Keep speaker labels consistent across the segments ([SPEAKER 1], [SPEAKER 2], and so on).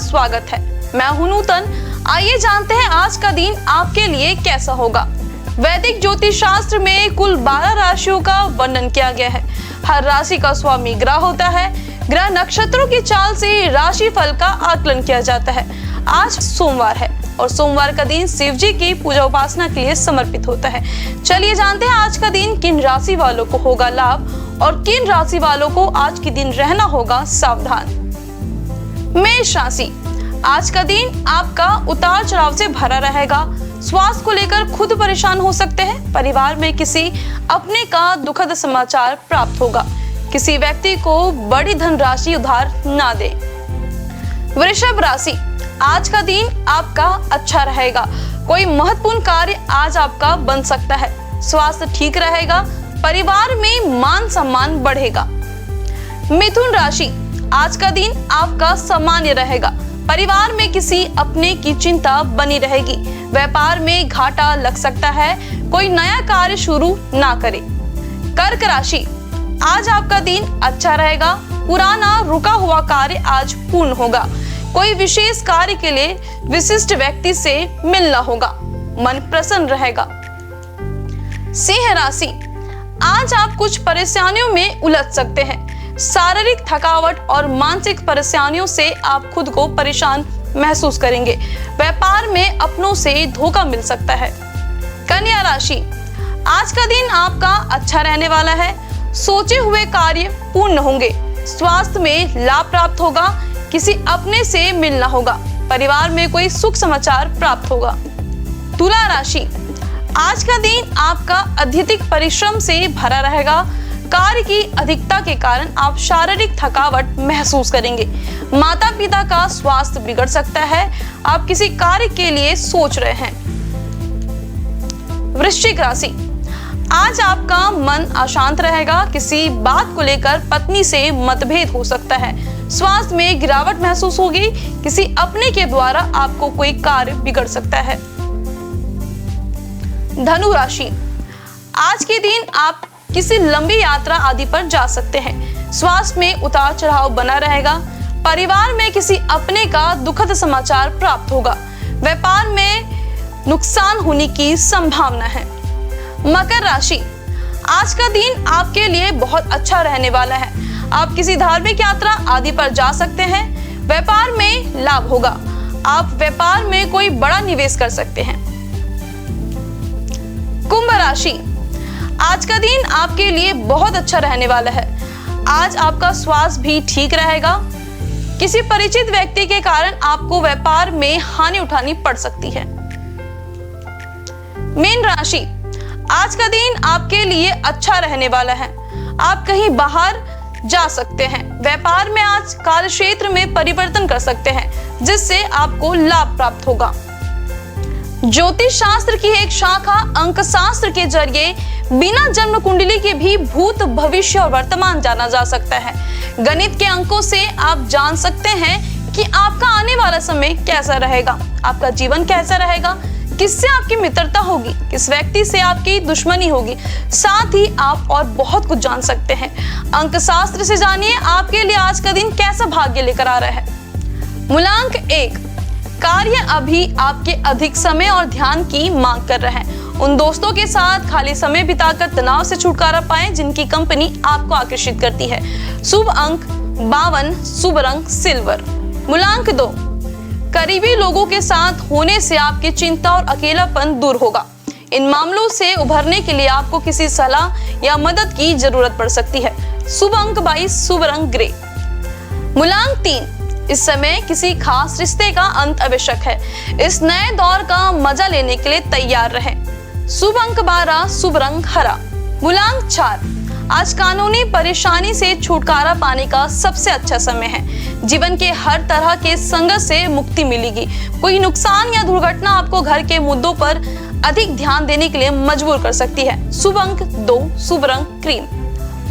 [SPEAKER 1] स्वागत है। मैं हूं नूतन। आइए जानते हैं आज का दिन आपके लिए कैसा होगा। वैदिक ज्योतिष शास्त्र में कुल 12 राशियों का वर्णन किया गया है। हर राशि का स्वामी ग्रह होता है। ग्रह नक्षत्रों की चाल से राशि फल का आकलन किया जाता है। आज सोमवार है और सोमवार का दिन शिव जी की पूजा उपासना के लिए समर्पित होता है। चलिए जानते हैं आज का दिन किन राशि वालों को होगा लाभ और किन राशि वालों को आज के दिन रहना होगा सावधान। मेष राशि, आज का दिन आपका उतार चढ़ाव से भरा रहेगा। स्वास्थ्य को लेकर खुद परेशान हो सकते हैं। परिवार में किसी अपने का दुखद समाचार प्राप्त होगा। किसी व्यक्ति को बड़ी धनराशि उधार ना दें। वृषभ राशि, आज का दिन आपका अच्छा रहेगा। कोई महत्वपूर्ण कार्य आज आपका बन सकता है। स्वास्थ्य ठीक रहेगा। परिवार में मान सम्मान बढ़ेगा। मिथुन राशि, आज का दिन आपका सामान्य रहेगा। परिवार में किसी अपने की चिंता बनी रहेगी। व्यापार में घाटा लग सकता है। कोई नया कार्य शुरू ना करें। कर्क राशि, आज आपका दिन अच्छा रहेगा। पुराना रुका हुआ कार्य आज पूर्ण होगा। कोई विशेष कार्य के लिए विशिष्ट व्यक्ति से मिलना होगा। मन प्रसन्न रहेगा। सिंह राशि, आज आप कुछ परेशानियों में उलझ सकते हैं। शारीरिक थकावट और मानसिक परेशानियों से आप खुद को परेशान महसूस करेंगे। व्यापार में अपनों से धोखा मिल सकता है। कन्या राशि, आज का दिन आपका अच्छा रहने वाला है। सोचे हुए कार्य पूर्ण होंगे। स्वास्थ्य में लाभ प्राप्त होगा। किसी अपने से मिलना होगा। परिवार में कोई सुख समाचार प्राप्त होगा। तुला राशि, आज का दिन आपका अत्यधिक परिश्रम से भरा रहेगा। कार्य की अधिकता के कारण आप शारीरिक थकावट महसूस करेंगे। माता पिता का स्वास्थ्य बिगड़ सकता है। आप किसी कार्य के लिए सोच रहे हैं। वृश्चिक राशि, आज आपका मन अशांत रहेगा। किसी बात को लेकर पत्नी से मतभेद हो सकता है। स्वास्थ्य में गिरावट महसूस होगी। किसी अपने के द्वारा आपको कोई कार्य बिगड़ सकता है। धनु राशि, आज के दिन आप किसी लंबी यात्रा आदि पर जा सकते हैं। स्वास्थ्य में उतार चढ़ाव बना रहेगा। परिवार में किसी अपने का दुखद समाचार प्राप्त होगा। व्यापार में नुकसान होने की संभावना है। मकर राशि, आज का दिन आपके लिए बहुत अच्छा रहने वाला है। आप किसी धार्मिक यात्रा आदि पर जा सकते हैं। व्यापार में लाभ होगा। आप व्यापार में कोई बड़ा निवेश कर सकते हैं। कुंभ राशि, आज का दिन आपके लिए बहुत अच्छा रहने वाला है। आज आपका स्वास्थ्य भी ठीक रहेगा। किसी परिचित व्यक्ति के कारण आपको व्यापार में हानि उठानी पड़ सकती है। मीन राशि, आज का दिन आपके लिए अच्छा रहने वाला है। आप कहीं बाहर जा सकते हैं। व्यापार में आज कार्य क्षेत्र में परिवर्तन कर सकते हैं जिससे आपको लाभ प्राप्त होगा। ज्योतिष शास्त्र की एक शाखा अंक शास्त्र के जरिए बिना जन्म कुंडली के भी भूत भविष्य और वर्तमान जाना जा सकता है। गणित के अंकों से आप जान सकते हैं कि आपका आने वाला समय कैसा रहेगा, आपका जीवन कैसा रहेगा, किससे आपकी मित्रता होगी, किस व्यक्ति से आपकी दुश्मनी होगी। साथ ही आप और बहुत कुछ जान सकते हैं। अंक शास्त्र से जानिए आपके लिए आज का दिन कैसा भाग्य लेकर आ रहा है। मूलांक 1, कार्य अभी आपके अधिक समय और ध्यान की मांग कर रहे हैं। उन दोस्तों के साथ खाली समय बिताकर तनाव से छुटकारा पाएं जिनकी कंपनी आपको आकर्षित करती है। शुभ अंक 52, शुभ रंग सिल्वर। मूलांक 2, करीबी लोगों के साथ होने से आपकी चिंता और अकेलापन दूर होगा। इन मामलों से उभरने के लिए आपको किसी सलाह या मदद की जरूरत पड़ सकती है। शुभ अंक 22, शुभ रंग ग्रे। मूलांक 3, इस समय किसी खास रिश्ते का अंत आवश्यक है। इस नए दौर का मजा लेने के लिए तैयार रहें। शुभ अंक 12, शुभ रंग हरा। मूलांक 4, आज कानूनी परेशानी से छुटकारा पाने का सबसे अच्छा समय है। जीवन के हर तरह के संघर्ष से मुक्ति मिलेगी। कोई नुकसान या दुर्घटना आपको घर के मुद्दों पर अधिक ध्यान देने के लिए मजबूर कर सकती है। शुभ अंक 2, शुभ रंग क्रीम।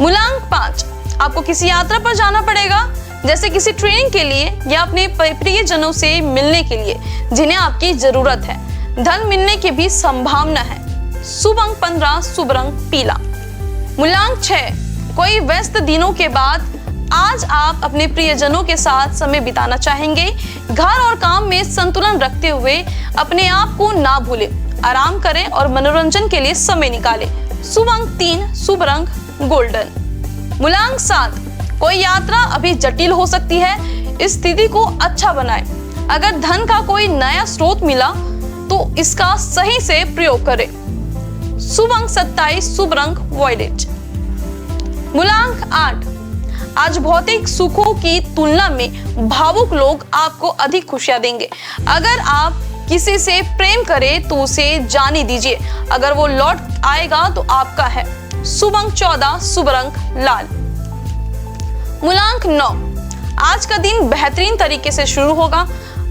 [SPEAKER 1] मूलांक 5, आपको किसी यात्रा पर जाना पड़ेगा, जैसे किसी ट्रेनिंग के लिए या अपने प्रियजनों से मिलने के लिए जिन्हें आपकी जरूरत है। धन मिलने की भी संभावना है। शुभ अंक 15, शुभ रंग पीला। मूलांक 6, कोई व्यस्त दिनों के बाद आज आप अपने प्रियजनों के साथ समय बिताना चाहेंगे। घर और काम में संतुलन रखते हुए अपने आप को ना भूलें, आराम करें और मनोरंजन के लिए समय निकालें। शुभ अंक 3, शुभ रंग गोल्डन। मूलांक 7, कोई यात्रा अभी जटिल हो सकती है, स्थिति को अच्छा बनाएं। अगर धन का कोई नया स्रोत मिला तो इसका सही से प्रयोग करें। शुभ अंक 27, शुभ रंग वॉयलेट। मूलांक 8, आज भौतिक सुखों की तुलना में भावुक लोग आपको अधिक खुशियां देंगे। अगर आप किसी से प्रेम करें तो उसे जाने दीजिए, अगर वो लौट आएगा तो आपका है। शुभ अंक 14, शुभ रंग लाल। मूलांक 9, आज का दिन बेहतरीन तरीके से शुरू होगा।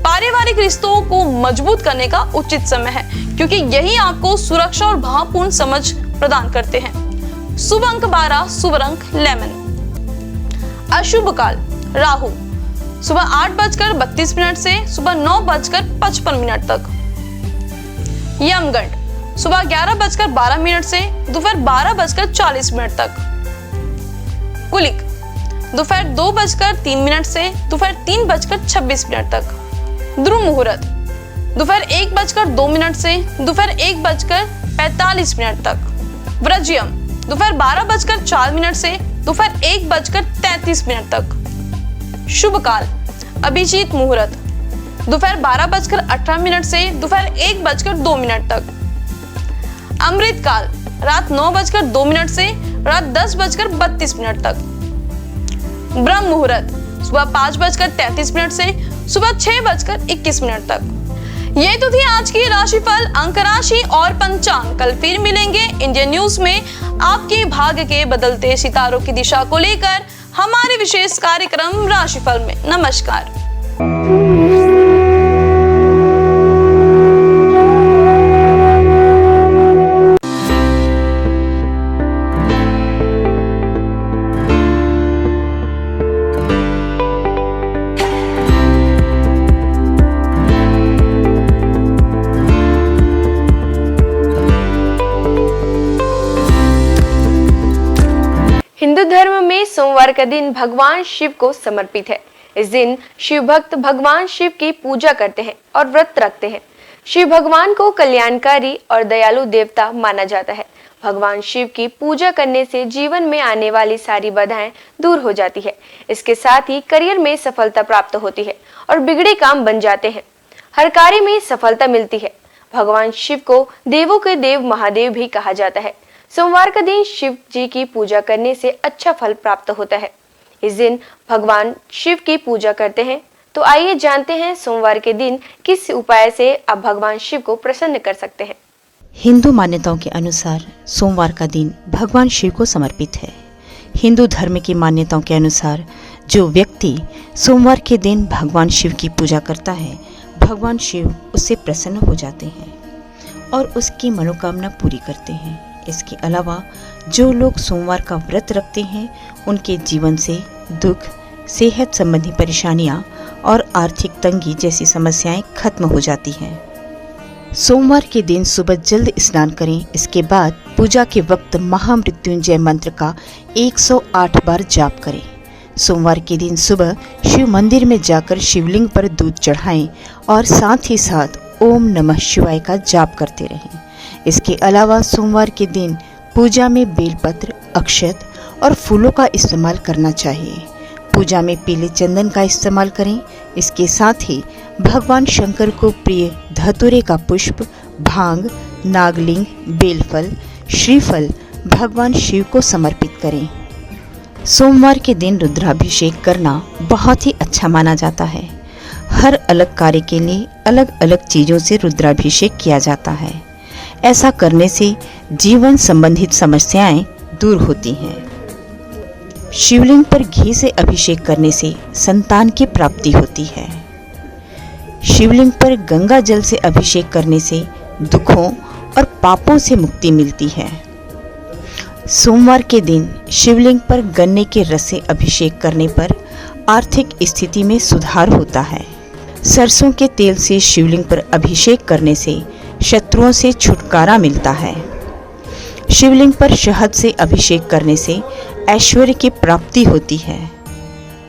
[SPEAKER 1] पारिवारिक रिश्तों को मजबूत करने का उचित समय है, क्योंकि यही आपको सुरक्षा और भावपूर्ण समझ प्रदान करते हैं। शुभ अंक 12, शुभ रंग लेमन। अशुभ काल राहु सुबह 8:32 से सुबह 9:55 तक। यमगंड सुबह 11:12 से दोपहर 12:40 तक। कुलिक दोपहर 2:03 से दोपहर 3:26 तक। ध्रुव मुहूर्त दोपहर 1:02 से दोपहर 1:45 तक। व्रज्यम दोपहर 12:04 से दोपहर 1:33 तक। शुभ काल अभिजीत मुहूर्त दोपहर 12:18 से दोपहर 1:02 तक। अमृत काल रात 9:02 से रात 10:32 तक। ब्रह्म मुहूर्त सुबह 5:33 से सुबह 6:21 तक। ये तो थी आज की राशिफल, अंक राशि और पंचांग। कल फिर मिलेंगे इंडियन न्यूज में आपके भाग्य के बदलते सितारों की दिशा को लेकर हमारे विशेष कार्यक्रम राशिफल में। नमस्कार।
[SPEAKER 2] हिंदू धर्म में सोमवार का दिन भगवान शिव को समर्पित है। इस दिन शिव भक्त भगवान शिव की पूजा करते हैं और व्रत रखते हैं। शिव भगवान को कल्याणकारी और दयालु देवता माना जाता है। भगवान शिव की पूजा करने से जीवन में आने वाली सारी बाधाएं दूर हो जाती है। इसके साथ ही करियर में सफलता प्राप्त होती है और बिगड़े काम बन जाते हैं। हर कार्य में सफलता मिलती है। भगवान शिव को देवों के देव महादेव भी कहा जाता है। सोमवार का दिन शिव जी की पूजा करने से अच्छा फल प्राप्त होता है। इस दिन भगवान शिव की पूजा करते हैं। तो आइए जानते हैं सोमवार के दिन किस उपाय से आप भगवान शिव को प्रसन्न कर सकते हैं।
[SPEAKER 3] हिंदू मान्यताओं के अनुसार सोमवार का दिन भगवान शिव को समर्पित है। हिंदू धर्म की मान्यताओं के अनुसार जो व्यक्ति सोमवार के दिन भगवान शिव की पूजा करता है, भगवान शिव उससे प्रसन्न हो जाते हैं और उसकी मनोकामना पूरी करते हैं। इसके अलावा जो लोग सोमवार का व्रत रखते हैं, उनके जीवन से दुख, सेहत संबंधी परेशानियां और आर्थिक तंगी जैसी समस्याएं खत्म हो जाती हैं। सोमवार के दिन सुबह जल्द स्नान करें। इसके बाद पूजा के वक्त महामृत्युंजय मंत्र का 108 बार जाप करें। सोमवार के दिन सुबह शिव मंदिर में जाकर शिवलिंग पर दूध चढ़ाएं और साथ ही साथ ओम नमः शिवाय का जाप करते रहें। इसके अलावा सोमवार के दिन पूजा में बेलपत्र, अक्षत और फूलों का इस्तेमाल करना चाहिए। पूजा में पीले चंदन का इस्तेमाल करें। इसके साथ ही भगवान शंकर को प्रिय धतूरे का पुष्प, भांग, नागलिंग, बेलफल, श्रीफल भगवान शिव को समर्पित करें। सोमवार के दिन रुद्राभिषेक करना बहुत ही अच्छा माना जाता है। हर अलग कार्य के लिए अलग अलग चीजों से रुद्राभिषेक किया जाता है। ऐसा करने से जीवन संबंधित समस्याएं दूर होती हैं। शिवलिंग पर घी से अभिषेक करने से संतान की प्राप्ति होती है। शिवलिंग पर गंगा जल से अभिषेक करने से दुखों और पापों से मुक्ति मिलती है। सोमवार के दिन शिवलिंग पर गन्ने के रस से अभिषेक करने पर आर्थिक स्थिति में सुधार होता है। सरसों के तेल से शिवलिंग पर अभिषेक करने से शत्रुओं से छुटकारा मिलता है। शिवलिंग पर शहद से अभिषेक करने से ऐश्वर्य की प्राप्ति होती है।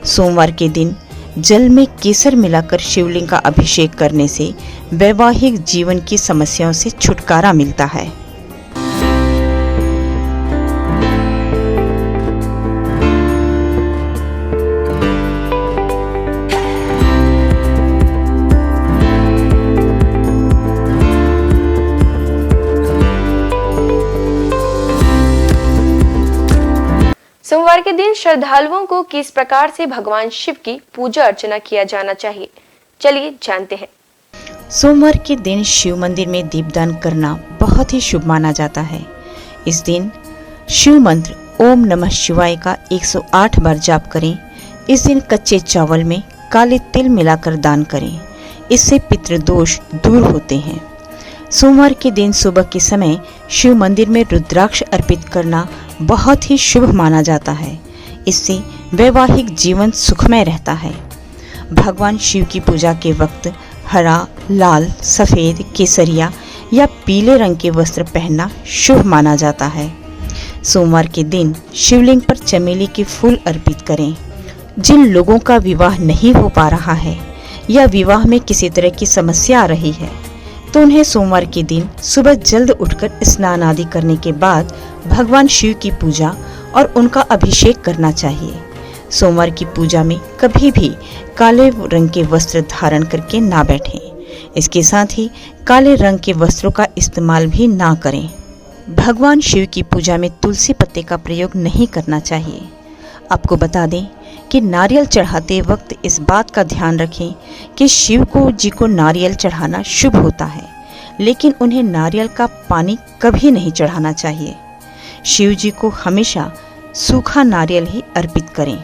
[SPEAKER 3] सोमवार के दिन जल में केसर मिलाकर शिवलिंग का अभिषेक करने से वैवाहिक जीवन की समस्याओं से छुटकारा मिलता है।
[SPEAKER 2] सोमवार के दिन श्रद्धालुओं को किस प्रकार से भगवान शिव की पूजा अर्चना किया जाना चाहिए, चलिए जानते हैं।
[SPEAKER 3] सोमवार के दिन शिव मंदिर में दीपदान करना बहुत ही शुभ माना जाता है। इस दिन शिव मंत्र ओम नमः शिवाय का 108 बार जाप करें। इस दिन कच्चे चावल में काले तिल मिलाकर दान करें, इससे पितृदोष दूर होते हैं। सोमवार के दिन सुबह के समय शिव मंदिर में रुद्राक्ष अर्पित करना बहुत ही शुभ माना जाता है। इससे वैवाहिक जीवन सुखमय रहता है। भगवान शिव की पूजा के वक्त हरा, लाल, सफ़ेद, केसरिया या पीले रंग के वस्त्र पहनना शुभ माना जाता है। सोमवार के दिन शिवलिंग पर चमेली के फूल अर्पित करें। जिन लोगों का विवाह नहीं हो पा रहा है या विवाह में किसी तरह की समस्या आ रही है तो उन्हें सोमवार के दिन सुबह जल्द उठकर स्नान आदि करने के बाद भगवान शिव की पूजा और उनका अभिषेक करना चाहिए। सोमवार की पूजा में कभी भी काले रंग के वस्त्र धारण करके ना बैठें। इसके साथ ही काले रंग के वस्त्रों का इस्तेमाल भी ना करें। भगवान शिव की पूजा में तुलसी पत्ते का प्रयोग नहीं करना चाहिए। आपको बता दें कि नारियल चढ़ाते वक्त इस बात का ध्यान रखें कि शिव जी को नारियल चढ़ाना शुभ होता है, लेकिन उन्हें नारियल का पानी कभी नहीं चढ़ाना चाहिए। शिव जी को हमेशा सूखा नारियल ही अर्पित करें।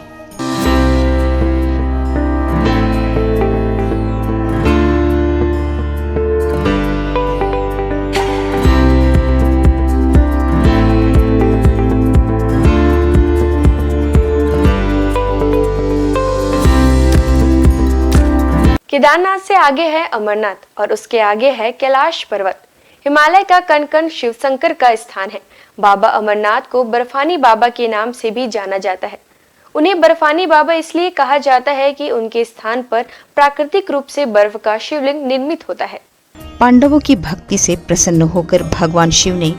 [SPEAKER 2] केदारनाथ से आगे है अमरनाथ और उसके आगे है कैलाश पर्वत। हिमालय का कण कण शिव शंकर का स्थान है। बाबा अमरनाथ को बर्फानी बाबा के नाम से भी जाना जाता है। उन्हें बर्फानी बाबा इसलिए कहा जाता है कि उनके स्थान पर प्राकृतिक रूप से बर्फ का शिवलिंग निर्मित होता है।
[SPEAKER 3] पांडवों की भक्ति से प्रसन्न होकर भगवान शिव ने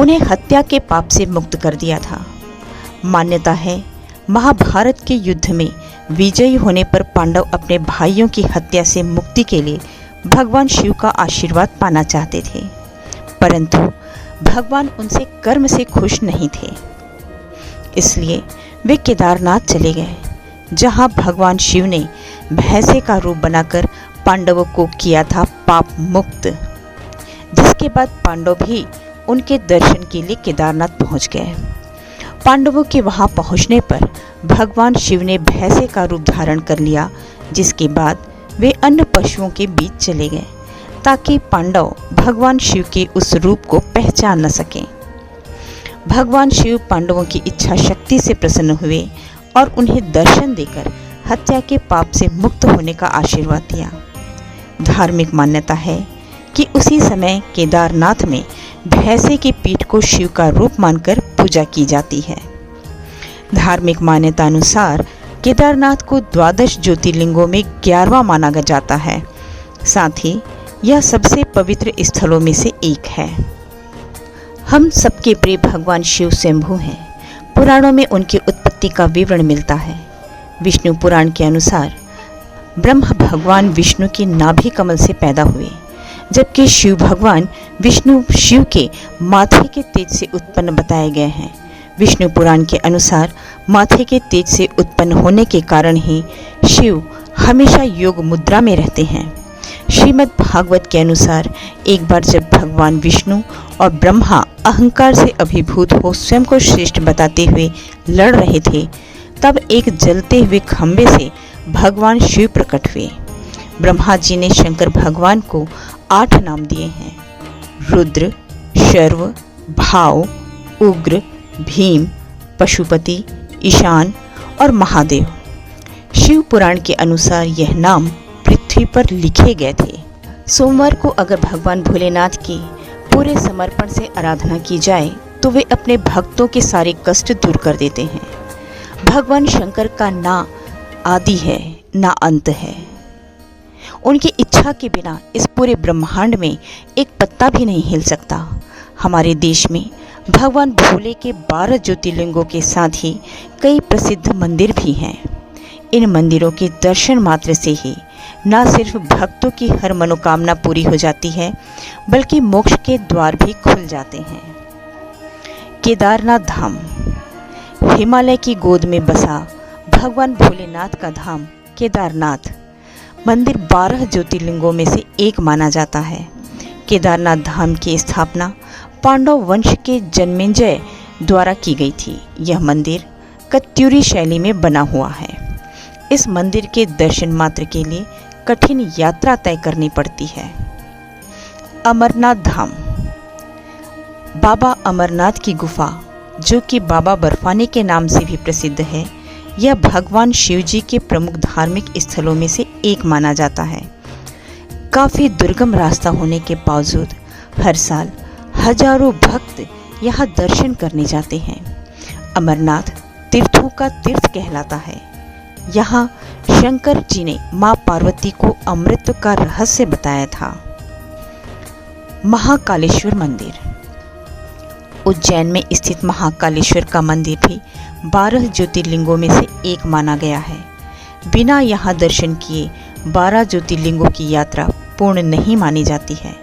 [SPEAKER 3] उन्हें हत्या के पाप से मुक्त कर दिया था। मान्यता है महाभारत के युद्ध में विजयी होने पर पांडव अपने भाइयों की हत्या से मुक्ति के लिए भगवान शिव का आशीर्वाद पाना चाहते थे, परंतु भगवान उनसे कर्म से खुश नहीं थे। इसलिए वे केदारनाथ चले गए, जहां भगवान शिव ने भैंसे का रूप बनाकर पांडवों को किया था पाप मुक्त। जिसके बाद पांडव भी उनके दर्शन के लिए केदारनाथ पहुंच गए। पांडवों के वहां पहुंचने पर भगवान शिव ने भैंसे का रूप धारण कर लिया, जिसके बाद वे अन्य पशुओं के बीच चले गए ताकि पांडव भगवान शिव के उस रूप को पहचान न सकें। भगवान शिव पांडवों की इच्छा शक्ति से प्रसन्न हुए और उन्हें दर्शन देकर हत्या के पाप से मुक्त होने का आशीर्वाद दिया। धार्मिक मान्यता है कि उसी समय केदारनाथ में भैंसे की पीठ को शिव का रूप मानकर पूजा की जाती है। धार्मिक मान्यता अनुसार केदारनाथ को 12 ज्योतिर्लिंगों में 11वां माना जाता है। साथ ही यह सबसे पवित्र स्थलों में से एक है। हम सबके प्रिय भगवान शिव स्वयंभू हैं। पुराणों में उनकी उत्पत्ति का विवरण मिलता है। विष्णु पुराण के अनुसार ब्रह्म भगवान विष्णु के नाभि कमल से पैदा हुए, जबकि शिव भगवान विष्णु शिव के माथे के तेज से उत्पन्न बताए गए हैं। विष्णु पुराण के अनुसार माथे के तेज से उत्पन्न होने के कारण ही शिव हमेशा योग मुद्रा में रहते हैं। श्रीमद् भागवत के अनुसार एक बार जब भगवान विष्णु और ब्रह्मा अहंकार से अभिभूत हो स्वयं को श्रेष्ठ बताते हुए लड़ रहे थे, तब एक जलते हुए खंभे से भगवान शिव प्रकट हुए। ब्रह्मा जी ने शंकर भगवान को 8 नाम दिए हैं: रुद्र, शर्व, भाव, उग्र, भीम, पशुपति, ईशान और महादेव। शिव पुराण के अनुसार यह नाम पृथ्वी पर लिखे गए थे। सोमवार को अगर भगवान भोलेनाथ की पूरे समर्पण से आराधना की जाए तो वे अपने भक्तों के सारे कष्ट दूर कर देते हैं। भगवान शंकर का ना आदि है ना अंत है। उनकी इच्छा के बिना इस पूरे ब्रह्मांड में एक पत्ता भी नहीं हिल सकता। हमारे देश में भगवान भोले के 12 ज्योतिर्लिंगों के साथ ही कई प्रसिद्ध मंदिर भी हैं। इन मंदिरों के दर्शन मात्र से ही न सिर्फ भक्तों की हर मनोकामना पूरी हो जाती है, बल्कि मोक्ष के द्वार भी खुल जाते हैं। केदारनाथ धाम, हिमालय की गोद में बसा भगवान भोलेनाथ का धाम केदारनाथ मंदिर 12 ज्योतिर्लिंगों में से एक माना जाता है। केदारनाथ धाम की स्थापना पांडव वंश के जन्मेजय द्वारा की गई थी। यह मंदिर कत्यूरी शैली में बना हुआ है। इस मंदिर के दर्शन मात्र के लिए कठिन यात्रा तय करनी पड़ती है। अमरनाथ धाम, बाबा अमरनाथ की गुफा, जो कि बाबा बर्फानी के नाम से भी प्रसिद्ध है, यह भगवान शिव जी के प्रमुख धार्मिक स्थलों में से एक माना जाता है। काफ़ी दुर्गम रास्ता होने के बावजूद हर साल हजारों भक्त यहाँ दर्शन करने जाते हैं। अमरनाथ तीर्थों का तीर्थ कहलाता है। यहाँ शंकर जी ने माँ पार्वती को अमृत का रहस्य बताया था। महाकालेश्वर मंदिर, उज्जैन में स्थित महाकालेश्वर का मंदिर भी 12 ज्योतिर्लिंगों में से एक माना गया है। बिना यहाँ दर्शन किए 12 ज्योतिर्लिंगों की यात्रा पूर्ण नहीं मानी जाती है।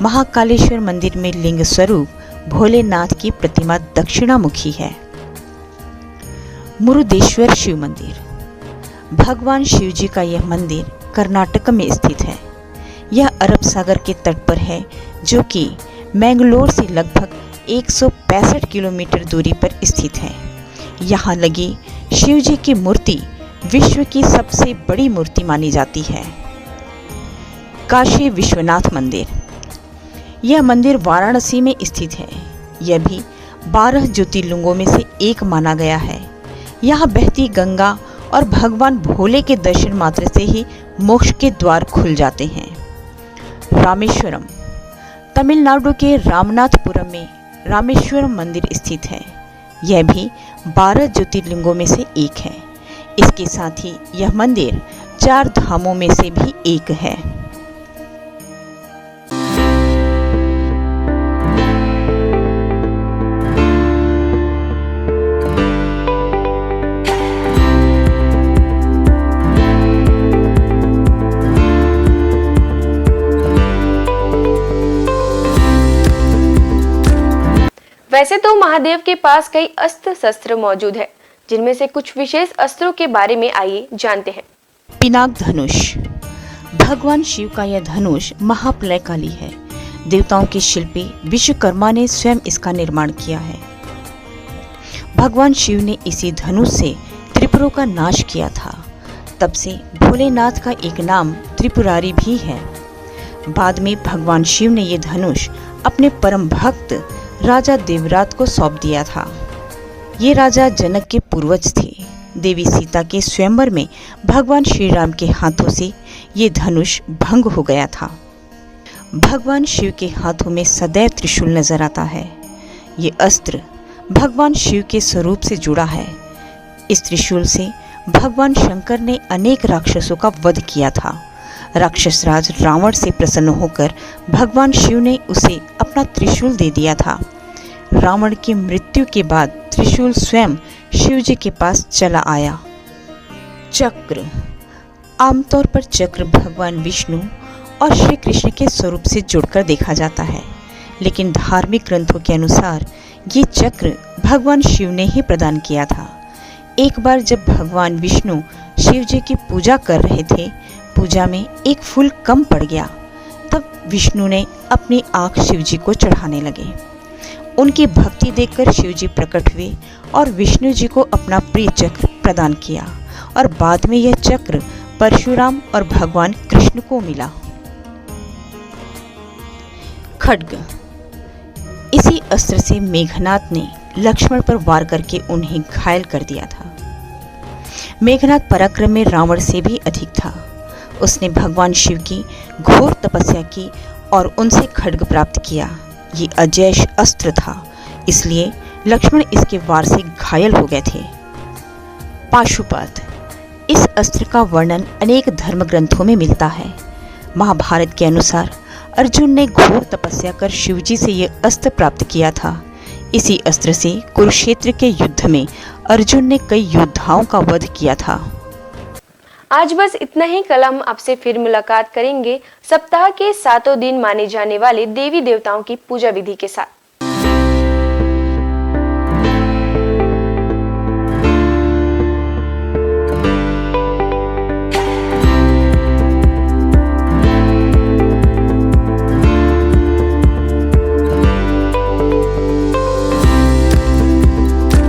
[SPEAKER 3] महाकालेश्वर मंदिर में लिंग स्वरूप भोलेनाथ की प्रतिमा दक्षिणामुखी है। मुरुदेश्वर शिव मंदिर, भगवान शिव जी का यह मंदिर कर्नाटक में स्थित है। यह अरब सागर के तट पर है, जो कि मैंगलोर से लगभग 165 किलोमीटर दूरी पर स्थित है। यहाँ लगी शिव जी की मूर्ति विश्व की सबसे बड़ी मूर्ति मानी जाती है। काशी विश्वनाथ मंदिर, यह मंदिर वाराणसी में स्थित है। यह भी 12 ज्योतिर्लिंगों में से एक माना गया है। यहाँ बहती गंगा और भगवान भोले के दर्शन मात्र से ही मोक्ष के द्वार खुल जाते हैं। रामेश्वरम, तमिलनाडु के रामनाथपुरम में रामेश्वरम मंदिर स्थित है। यह भी 12 ज्योतिर्लिंगों में से एक है। इसके साथ ही यह मंदिर 4 धामों में से भी एक है।
[SPEAKER 2] वैसे तो महादेव के पास कई अस्त्र शस्त्र मौजूद है, जिनमें से कुछ विशेष अस्त्रों के बारे में आइए जानते हैं।
[SPEAKER 3] पिनाक धनुष, भगवान शिव का यह धनुष महाप्रलयकाली है। देवताओं के शिल्पी विश्वकर्मा ने स्वयं इसका निर्माण किया है। भगवान शिव ने इसी धनुष से त्रिपुरों का नाश किया था। तब से भोलेनाथ का एक नाम त्रिपुरारी भी है। बाद में भगवान शिव ने यह धनुष अपने परम भक्त राजा देवरात को सौंप दिया था। ये राजा जनक के पूर्वज थे। देवी सीता के स्वयंवर में भगवान श्री राम के हाथों से ये धनुष भंग हो गया था। भगवान शिव के हाथों में सदैव त्रिशूल नजर आता है। ये अस्त्र भगवान शिव के स्वरूप से जुड़ा है। इस त्रिशूल से भगवान शंकर ने अनेक राक्षसों का वध किया था। राक्षस राज रावण से प्रसन्न होकर भगवान शिव ने उसे अपना त्रिशूल दे दिया था। रावण की मृत्यु के बाद त्रिशूल स्वयं शिव जी के पास चला आया। चक्र, आमतौर पर चक्र भगवान विष्णु और श्री कृष्ण के स्वरूप से जुड़कर देखा जाता है, लेकिन धार्मिक ग्रंथों के अनुसार ये चक्र भगवान शिव ने ही प्रदान किया था। एक बार जब भगवान विष्णु शिव जी की पूजा कर रहे थे, पूजा में एक फूल कम पड़ गया। तब विष्णु ने अपनी आंख शिव जी को चढ़ाने लगे। उनकी भक्ति देखकर शिव जी प्रकट हुए और विष्णु जी को अपना प्रिय चक्र प्रदान किया और बाद में यह चक्र परशुराम और भगवान कृष्ण को मिला। खड्ग, इसी अस्त्र से मेघनाद ने लक्ष्मण पर वार करके उन्हें घायल कर दिया था। मेघनाद पराक्रम में रावण से भी अधिक था। उसने भगवान शिव की घोर तपस्या की और उनसे खड्ग प्राप्त किया। ये अजैश अस्त्र था, इसलिए लक्ष्मण इसके वार से घायल हो गए थे। पाशुपत, इस अस्त्र का वर्णन अनेक धर्म ग्रंथों में मिलता है। महाभारत के अनुसार अर्जुन ने घोर तपस्या कर शिवजी से ये अस्त्र प्राप्त किया था। इसी अस्त्र से कुरुक्षेत्र के युद्ध में अर्जुन ने कई योद्धाओं का वध किया था।
[SPEAKER 2] आज बस इतना ही। कल हम आपसे फिर मुलाकात करेंगे सप्ताह के 7 दिन माने जाने वाले देवी देवताओं की पूजा विधि के साथ।